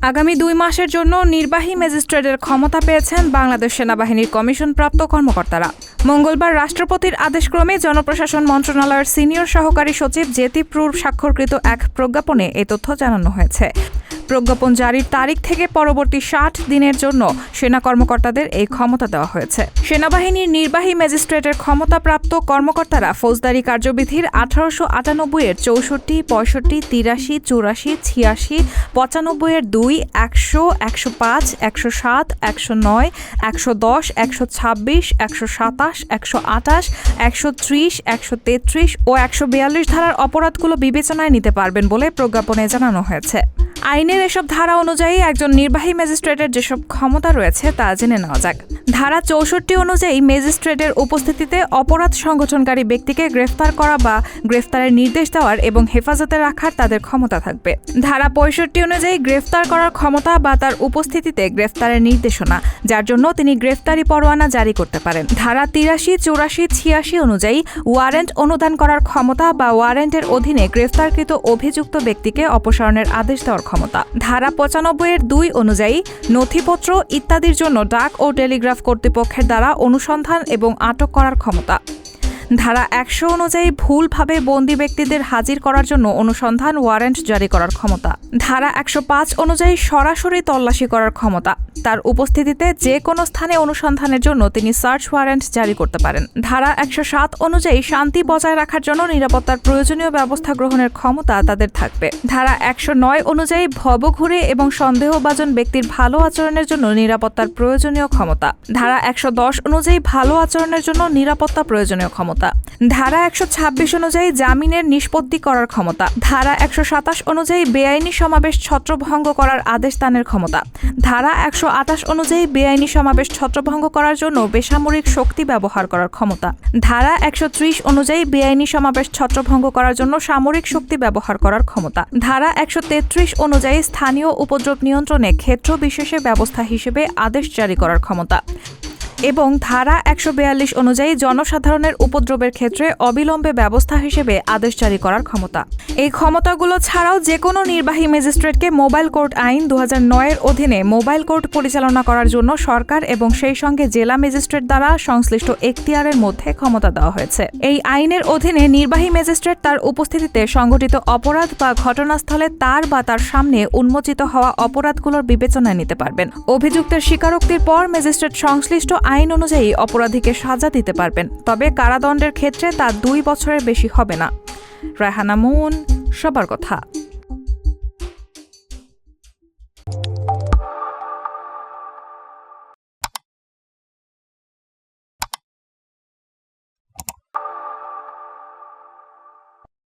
আগামী 2 মাসের জন্য নির্বাহী ম্যাজিস্ট্রেটের ক্ষমতা পেয়েছেন বাংলাদেশ সেনাবাহিনীর কমিশনপ্রাপ্ত কর্মকর্তারা। মঙ্গলবার রাষ্ট্রপতির আদেশক্রমে জনপ্রশাসন মন্ত্রণালয়ের সিনিয়র সহকারী সচিব জ্যোতি প্রুর স্বাক্ষরকৃত এক প্রজ্ঞাপনে এই তথ্য জানানো হয়েছে। প্রজ্ঞাপন জারির তারিখ থেকে পরবর্তী 60 দিনের জন্য সেনা কর্মকর্তাদের এই ক্ষমতা দেওয়া হয়েছে। সেনাবাহিনীর নির্বাহী ম্যাজিস্ট্রেটের ক্ষমতাপ্রাপ্ত কর্মকর্তারা ফৌজদারি কার্যবিধির 1898-এর 64, 65, 83, 84, 86, 95-এর 2, 100, 105, 107, 109, 110, 126, 127, 128, 130, 133 ও 142 ধারার অপরাধগুলো বিবেচনায় নিতে পারবেন বলে প্রজ্ঞাপনে জানানো হয়েছে। আইনের এসব ধারা অনুযায়ী একজন নির্বাহী ম্যাজিস্ট্রেটের যেসব ক্ষমতা রয়েছে তা জেনে নেওয়া যাক। ধারা 64 অনুযায়ী ম্যাজিস্ট্রেটের উপস্থিতিতে অপরাধ সংগঠনকারী ব্যক্তিকে গ্রেফতার করা বা গ্রেফতারের নির্দেশ দেওয়ার এবং হেফাজতে রাখার তাদের ক্ষমতা থাকবে। ধারা 65 অনুযায়ী গ্রেফতার করার ক্ষমতা বা তার উপস্থিতিতে গ্রেফতারের নির্দেশনা, যার জন্য তিনি গ্রেফতারি পরোয়ানা জারি করতে পারেন। ধারা 83, 84, 86 অনুযায়ী ওয়ারেন্ট অনুদান করার ক্ষমতা বা ওয়ারেন্টের অধীনে গ্রেফতারকৃত অভিযুক্ত ব্যক্তিকে অপসারণের আদেশ দেওয়ার ক্ষমতা। ধারা 95-এর 2 অনুযায়ী নথিপত্র ইত্যাদির জন্য ডাক ও টেলিগ্রাফ কর্তৃপক্ষের দ্বারা অনুসন্ধান এবং আটক করার ক্ষমতা। ধারা 100 অনুযায়ী ভুলভাবে বন্দী ব্যক্তিদের হাজির করার জন্য অনুসন্ধান ওয়ারেন্ট জারি করার ক্ষমতা। ধারা 105 অনুযায়ী সরাসরি তল্লাশি করার ক্ষমতা। তার উপস্থিতিতে যে কোনো স্থানে অনুসন্ধানের জন্য তিনি সার্চ ওয়ারেন্ট জারি করতে পারেন। ধারা 107 অনুযায়ী শান্তি বজায় রাখার জন্য নিরাপত্তার প্রয়োজনীয় ব্যবস্থা গ্রহণের ক্ষমতা তাদের থাকবে। ধারা 109 অনুযায়ী ভবঘুরে এবং সন্দেহভাজন ব্যক্তির ভালো আচরণের জন্য নিরাপত্তার প্রয়োজনীয় ক্ষমতা। ধারা 110 অনুযায়ী ভালো আচরণের জন্য নিরাপত্তা প্রয়োজনীয় ক্ষমতা। ধারা 126 অনুযায়ী জামিনের নিষ্পত্তি করার ক্ষমতা। ধারা 127 অনুযায়ী বেআইনি সমাবেশ ছত্রভঙ্গ করার আদেশ দানের ক্ষমতা। ধারা 128 অনুযায়ী বেআইনি সমাবেশ ছত্রভঙ্গ করার জন্য বেসামরিক শক্তি ব্যবহার করার ক্ষমতা। ধারা 130 অনুযায়ী বেআইনি সমাবেশ ছত্রভঙ্গ করার জন্য সামরিক শক্তি ব্যবহার করার ক্ষমতা। ধারা 133 অনুযায়ী স্থানীয় উপদ্রব নিয়ন্ত্রণে ক্ষেত্র বিশেষে ব্যবস্থা হিসেবে আদেশ জারি করার ক্ষমতা এবং ধারা 142 অনুযায়ী জনসাধারণের উপদ্রবের ক্ষেত্রে অবিলম্বে ব্যবস্থা হিসেবে আদেশ জারি করার ক্ষমতা। এই ক্ষমতাগুলো ছাড়াও যে কোনো নির্বাহী ম্যাজিস্ট্রেটকে মোবাইল কোর্ট আইন 2009-এর অধীনে মোবাইল কোর্ট পরিচালনা করার জন্য সরকার এবং সেই সঙ্গে জেলা ম্যাজিস্ট্রেট দ্বারা সংশ্লিষ্ট এখতিয়ারের মধ্যে ক্ষমতা দেওয়া হয়েছে। এই আইনের অধীনে নির্বাহী ম্যাজিস্ট্রেট তার উপস্থিতিতে সংঘটিত অপরাধ বা ঘটনাস্থলে তার বা তার সামনে উন্মোচিত হওয়া অপরাধগুলোর বিবেচনায় নিতে পারবেন। অভিযুক্তের স্বীকারোক্তির পর ম্যাজিস্ট্রেট সংশ্লিষ্ট আইন অনুযায়ী অপরাধীকে সাজা দিতে পারবেন, তবে কারাদণ্ডের ক্ষেত্রে তা 2 বছরের বেশি হবে না। রায়হানা মুন, সবার কথা।